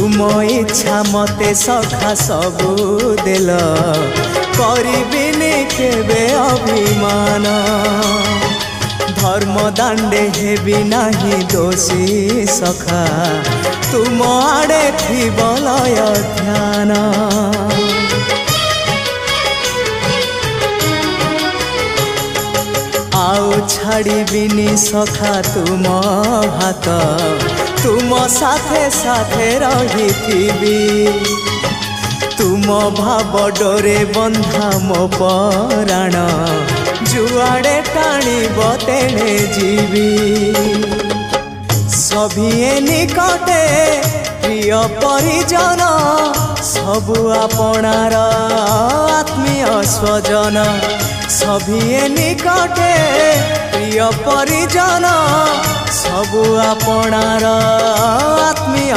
तुम इच्छा मते सखा सबू देल करिबिनी केबे अभिमान धर्म दांडे हेबी नाही दोषी सखा तुम आड़े थी बलय ध्यान आउ छाड़िबिनी सखा तुम हाथ तुम साथे साथे रही तुम भाव डोरे बंधा मो पराण जुआड़े टाणीब तेणे जीवी सभिए निकटे प्रिय परिजन सबु आपणार आत्मीय स्वजन सभिए निकटे प्रिय परिजन सबु आपणार आत्मीय